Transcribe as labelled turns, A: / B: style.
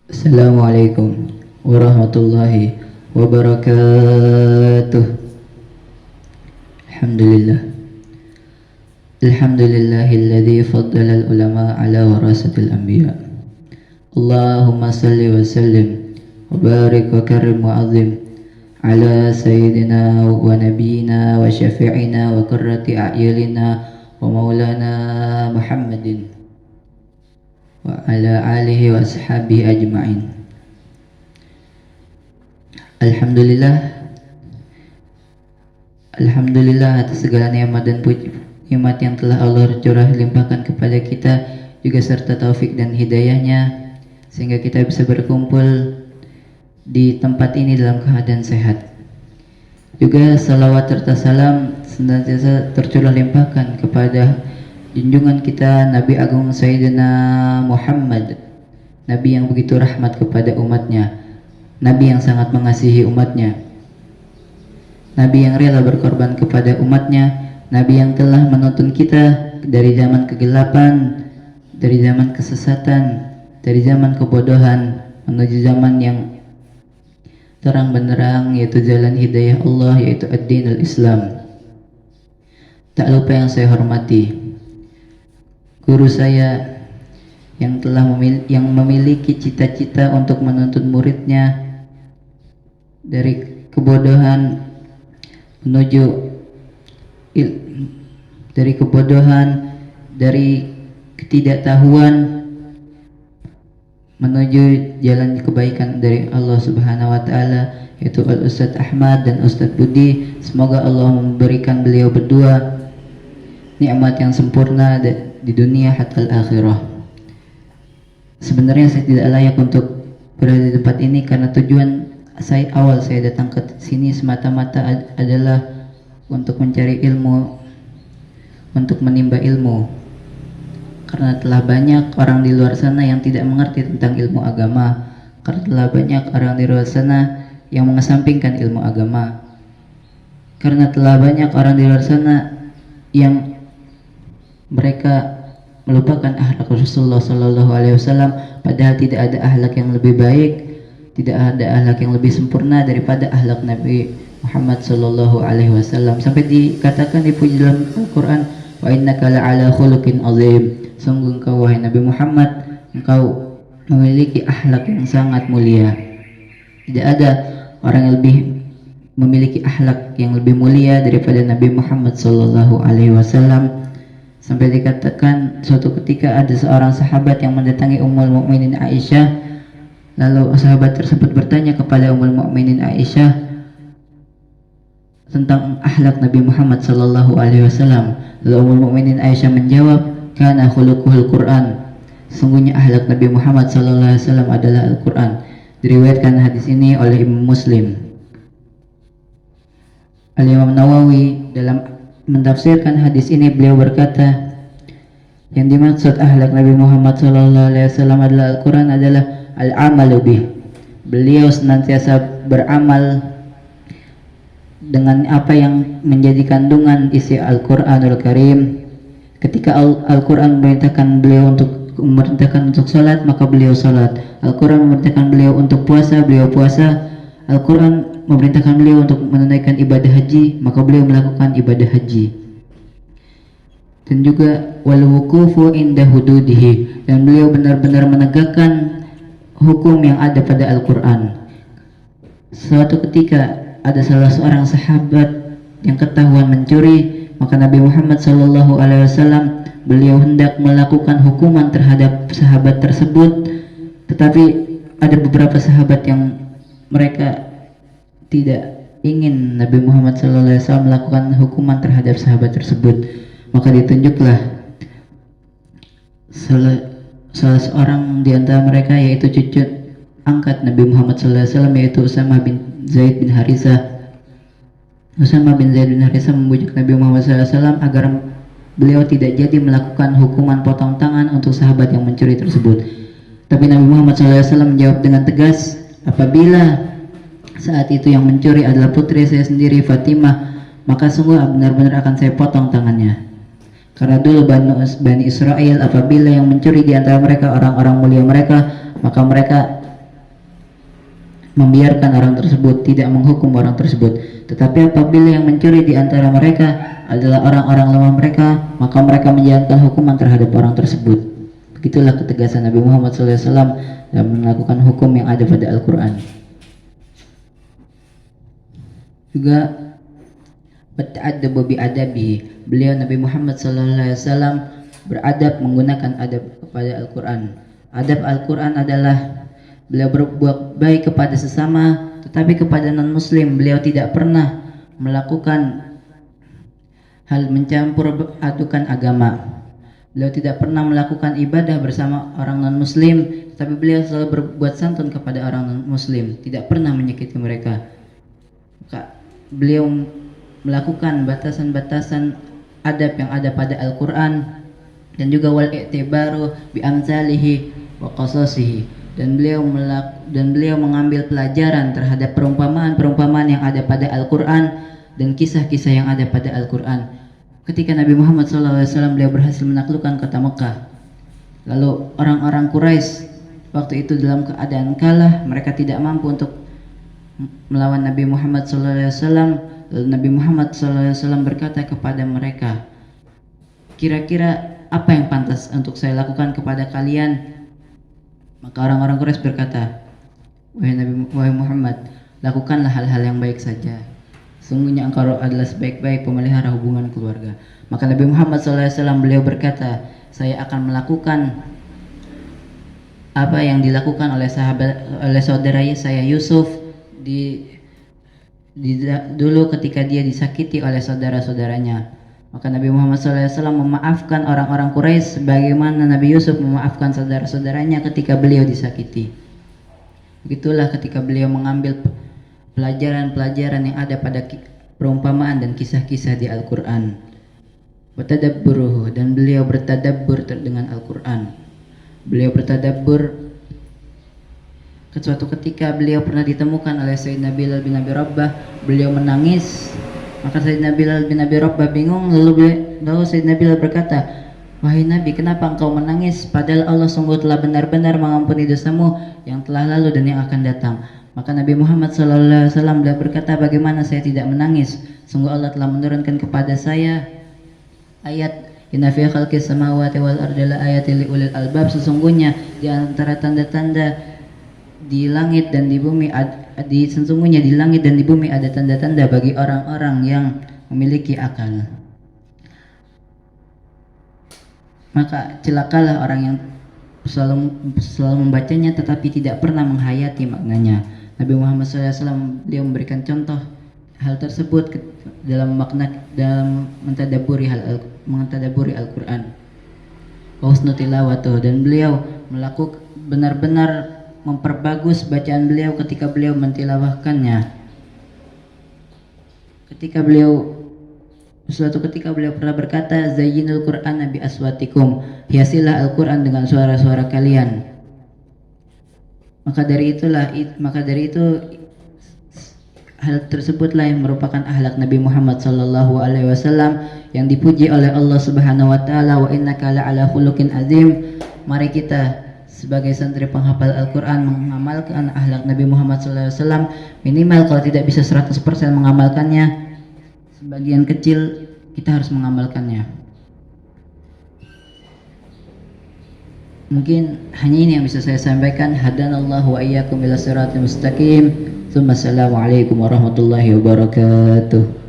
A: Assalamualaikum warahmatullahi wabarakatuh. Alhamdulillah. Alhamdulillahilladzi faddala al-ulama ala warasatil anbiya. Allahumma salli wa sallim wa barik wa karim wa azim ala sayyidina wa nabiyina wa syafi'ina wa qurrati a'yunina wa maulana Muhammadin wa ala alihi wa ashabihi ajma'in. Alhamdulillah atas segala nikmat dan nikmat yang telah Allah curah limpahkan kepada kita, juga serta taufik dan hidayahnya, sehingga kita bisa berkumpul di tempat ini dalam keadaan sehat. Juga salawat serta salam senantiasa tercurah limpahkan kepada junjungan kita Nabi Agung Sayyidina Muhammad, Nabi yang begitu rahmat kepada umatnya, Nabi yang sangat mengasihi umatnya, Nabi yang rela berkorban kepada umatnya, Nabi yang telah menuntun kita dari zaman kegelapan, dari zaman kesesatan, dari zaman kebodohan menuju zaman yang terang benderang, yaitu jalan hidayah Allah, yaitu ad-dinul Islam. Tak lupa yang saya hormati guru saya yang telah memiliki cita-cita untuk menuntun muridnya dari kebodohan menuju dari ketidaktahuan menuju jalan kebaikan dari Allah Subhanahu wa taala, yaitu Al-Ustadz Ahmad dan Ustadz Budi. Semoga Allah memberikan beliau berdua nikmat yang sempurna di dunia hatta al-akhirah. Sebenarnya saya tidak layak untuk berada di tempat ini, karena tujuan saya datang ke sini semata-mata adalah untuk mencari ilmu, untuk menimba ilmu. Karena telah banyak orang di luar sana yang tidak mengerti tentang ilmu agama, karena telah banyak orang di luar sana yang mengesampingkan ilmu agama, karena telah banyak orang di luar sana yang mereka melupakan akhlak Rasulullah Sallallahu Alaihi Wasallam, padahal tidak ada akhlak yang lebih baik, tidak ada akhlak yang lebih sempurna daripada akhlak Nabi Muhammad Sallallahu Alaihi Wasallam. Sampai dikatakan dipuji dalam Al-Quran, wa innaka la'ala khuluqin azim. Sungguh engkau wahai Nabi Muhammad, engkau memiliki akhlak yang sangat mulia. Tidak ada orang yang lebih memiliki akhlak yang lebih mulia daripada Nabi Muhammad Sallallahu Alaihi Wasallam. Sampai dikatakan suatu ketika ada seorang sahabat yang mendatangi Ummul Mukminin Aisyah, lalu sahabat tersebut bertanya kepada Ummul Mukminin Aisyah tentang akhlak Nabi Muhammad sallallahu alaihi wasallam. Lalu Ummul Mukminin Aisyah menjawab, kana khuluquhul Quran. Sungguhnya akhlak Nabi Muhammad sallallahu alaihi wasallam adalah Al-Quran. Diriwayatkan hadis ini oleh Imam Muslim. Al-Imam Nawawi dalam mentafsirkan hadis ini, beliau berkata, yang dimaksud akhlak Nabi Muhammad SAW adalah Al-Quran adalah al-amalu bih. Beliau senantiasa beramal dengan apa yang menjadi kandungan isi Al-Quranul Karim. Ketika Al-Quran memerintahkan untuk salat, maka beliau salat. Al-Quran memerintahkan beliau untuk puasa, beliau puasa. Al-Quran memerintahkan beliau untuk menunaikan ibadah haji, maka beliau melakukan ibadah haji. Dan juga wal wuqufu inda hududihi, dan beliau benar-benar menegakkan hukum yang ada pada Al-Quran. Suatu ketika ada salah seorang sahabat yang ketahuan mencuri, maka Nabi Muhammad SAW beliau hendak melakukan hukuman terhadap sahabat tersebut, tetapi ada beberapa sahabat yang mereka tidak ingin Nabi Muhammad SAW melakukan hukuman terhadap sahabat tersebut. Maka ditunjuklah salah seorang di antara mereka, yaitu cucu angkat Nabi Muhammad SAW, yaitu Usamah bin Zaid bin Harisah. Usamah bin Zaid bin Harisah membujuk Nabi Muhammad SAW agar beliau tidak jadi melakukan hukuman potong tangan untuk sahabat yang mencuri tersebut. Tapi Nabi Muhammad SAW menjawab dengan tegas, apabila saat itu yang mencuri adalah putri saya sendiri, Fatimah, maka sungguh benar-benar akan saya potong tangannya. Karena dulu Bani Israel, apabila yang mencuri di antara mereka orang-orang mulia mereka, maka mereka membiarkan orang tersebut, tidak menghukum orang tersebut. Tetapi apabila yang mencuri di antara mereka adalah orang-orang lemah mereka, maka mereka menjalankan hukuman terhadap orang tersebut. Begitulah ketegasan Nabi Muhammad SAW dalam melakukan hukum yang ada pada Al-Quran. Juga berta'addabu bi'adabihi, beliau Nabi Muhammad SAW beradab menggunakan adab kepada Al-Quran. Adab Al-Quran adalah beliau berbuat baik kepada sesama, tetapi kepada non-muslim beliau tidak pernah melakukan hal mencampur adukan agama. Beliau tidak pernah melakukan ibadah bersama orang non-muslim, tapi beliau selalu berbuat santun kepada orang non-muslim, tidak pernah menyakiti mereka. Maka beliau melakukan batasan-batasan adab yang ada pada Al-Quran, dan juga wal i'tibaru bi amsalihi wa qasasihi, dan beliau mengambil pelajaran terhadap perumpamaan-perumpamaan yang ada pada Al-Quran dan kisah-kisah yang ada pada Al-Quran. Ketika Nabi Muhammad SAW beliau berhasil menaklukkan kota Mekah, lalu orang-orang Quraisy waktu itu dalam keadaan kalah, mereka tidak mampu untuk melawan Nabi Muhammad SAW. Lalu Nabi Muhammad SAW berkata kepada mereka, kira-kira apa yang pantas untuk saya lakukan kepada kalian? Maka orang-orang Quraisy berkata, wahai Muhammad, lakukanlah hal-hal yang baik saja. Sungguhnya engkau adalah sebaik-baik pemelihara hubungan keluarga. Maka Nabi Muhammad SAW beliau berkata, saya akan melakukan apa yang dilakukan oleh saudara saya Yusuf dulu ketika dia disakiti oleh saudara-saudaranya. Maka Nabi Muhammad SAW memaafkan orang-orang Quraisy sebagaimana Nabi Yusuf memaafkan saudara-saudaranya ketika beliau disakiti. Begitulah ketika beliau mengambil pelajaran-pelajaran yang ada pada perumpamaan dan kisah-kisah di Al-Quran. Watadabburuhu, dan beliau bertadabbur dengan Al-Quran. Beliau bertadabbur. Suatu ketika beliau pernah ditemukan oleh Sayyidina Bilal bin Abi Rabbah, beliau menangis. Maka Sayyidina Bilal bin Abi Rabbah bingung, lalu Sayyidina Bilal berkata, wahai Nabi, kenapa engkau menangis? Padahal Allah sungguh telah benar-benar mengampuni dosamu yang telah lalu dan yang akan datang. Maka Nabi Muhammad SAW beliau berkata, bagaimana saya tidak menangis? Sungguh Allah telah menurunkan kepada saya ayat, inna fi khalqis samawati wal ardi la ayatin liulil albab, sesungguhnya di antara tanda-tanda di langit dan di bumi sesungguhnya di langit dan di bumi ada tanda-tanda bagi orang-orang yang memiliki akal. Maka celakalah orang yang selalu membacanya tetapi tidak pernah menghayati maknanya. Nabi Muhammad SAW beliau memberikan contoh hal tersebut dalam mentadaburi Al-Quran. Husnul tilawatuh, dan beliau melakukan benar-benar memperbagus bacaan beliau ketika beliau mentilawahkannya. Suatu ketika beliau pernah berkata, zayyinul Qur'ana bi aswatikum, hiasilah Al-Quran dengan suara-suara kalian. Maka dari itu hal tersebutlah yang merupakan akhlak Nabi Muhammad SAW yang dipuji oleh Allah Subhanahu wa taala, wa innaka la'ala khuluqin azim. Mari kita sebagai santri penghafal Al-Quran mengamalkan akhlak Nabi Muhammad SAW, minimal kalau tidak bisa 100% mengamalkannya, sebagian kecil kita harus mengamalkannya. Mungkin hanya ini yang bisa saya sampaikan. Hadanallahu wa iyyakum ila siratal mustaqim. Assalamualaikum warahmatullahi wabarakatuh.